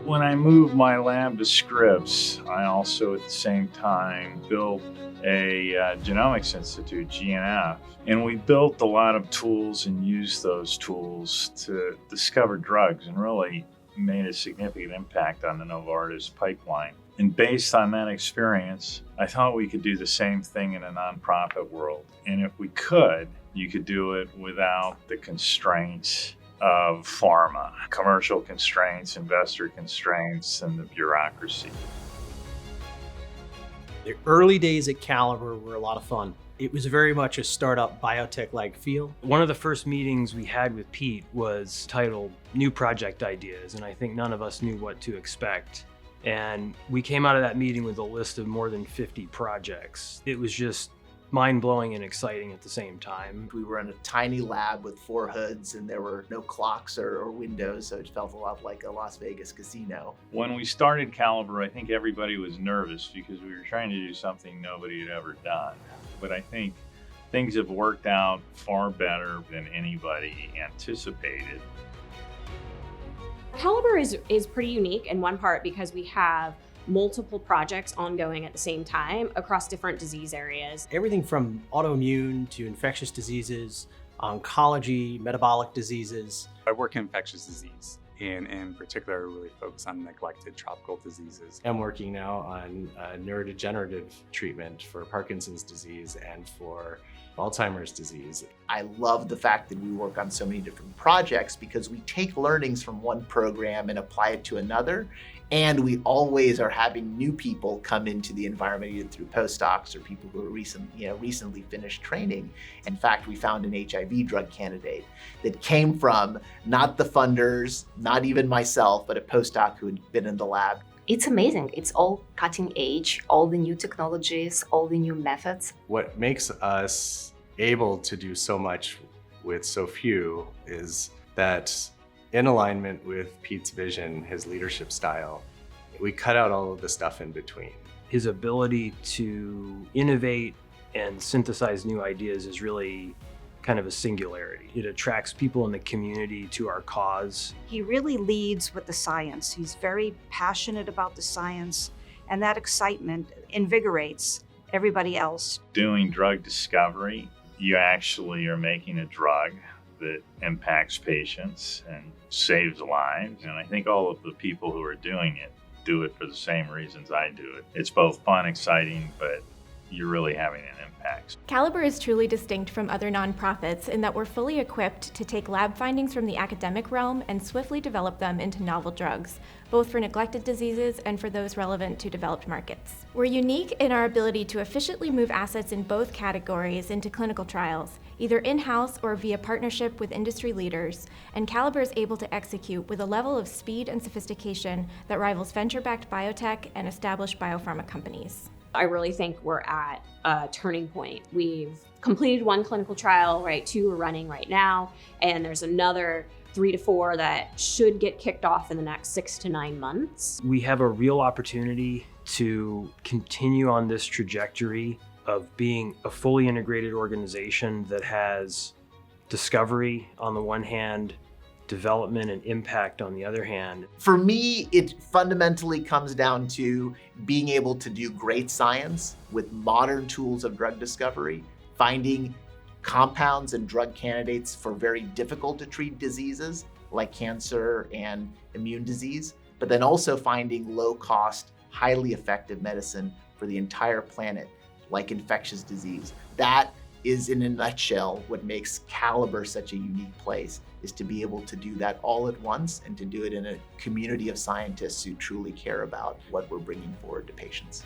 When I moved my lab to Scripps, I also at the same time built a genomics institute, GNF, and we built a lot of tools and used those tools to discover drugs and really made a significant impact on the Novartis pipeline. And based on that experience, I thought we could do the same thing in a nonprofit world. And if we could, you could do it without the constraints of pharma, commercial constraints, investor constraints, and the bureaucracy. The early days at Calibr were a lot of fun. It was very much a startup biotech-like feel. One of the first meetings we had with Pete was titled New Project Ideas, and I think none of us knew what to expect. And we came out of that meeting with a list of more than 50 projects. It was just mind-blowing and exciting at the same time. We were in a tiny lab with 4 hoods and there were no clocks or windows, so it felt a lot like a Las Vegas casino. When we started Calibr, I think everybody was nervous because we were trying to do something nobody had ever done. But I think things have worked out far better than anybody anticipated. Calibr is pretty unique in one part because we have multiple projects ongoing at the same time across different disease areas. Everything from autoimmune to infectious diseases, oncology, metabolic diseases. I work in infectious disease, and in particular, really focus on neglected tropical diseases. I'm working now on neurodegenerative treatment for Parkinson's disease and for Alzheimer's disease. I love the fact that we work on so many different projects because we take learnings from one program and apply it to another. And we always are having new people come into the environment, either through postdocs or people who are recently finished training. In fact, we found an HIV drug candidate that came from not the funders, not even myself, but a postdoc who had been in the lab. It's amazing. It's all cutting edge, all the new technologies, all the new methods. What makes us able to do so much with so few is that in alignment with Pete's vision, his leadership style, we cut out all of the stuff in between. His ability to innovate and synthesize new ideas is really kind of a singularity. It attracts people in the community to our cause. He really leads with the science. He's very passionate about the science, and that excitement invigorates everybody else. Doing drug discovery, you actually are making a drug that impacts patients and saves lives. And I think all of the people who are doing it do it for the same reasons I do it. It's both fun, exciting, but you're really having an impact. Calibr is truly distinct from other nonprofits in that we're fully equipped to take lab findings from the academic realm and swiftly develop them into novel drugs, both for neglected diseases and for those relevant to developed markets. We're unique in our ability to efficiently move assets in both categories into clinical trials, either in-house or via partnership with industry leaders, and Calibr is able to execute with a level of speed and sophistication that rivals venture-backed biotech and established biopharma companies. I really think we're at a turning point. We've completed 1 clinical trial, right? 2 are running right now, and there's another 3 to 4 that should get kicked off in the next 6 to 9 months. We have a real opportunity to continue on this trajectory of being a fully integrated organization that has discovery on the one hand, development and impact on the other hand. For me, it fundamentally comes down to being able to do great science with modern tools of drug discovery, finding compounds and drug candidates for very difficult to treat diseases like cancer and immune disease, but then also finding low cost, highly effective medicine for the entire planet, like infectious disease. That is, in a nutshell, what makes Calibr such a unique place, is to be able to do that all at once and to do it in a community of scientists who truly care about what we're bringing forward to patients.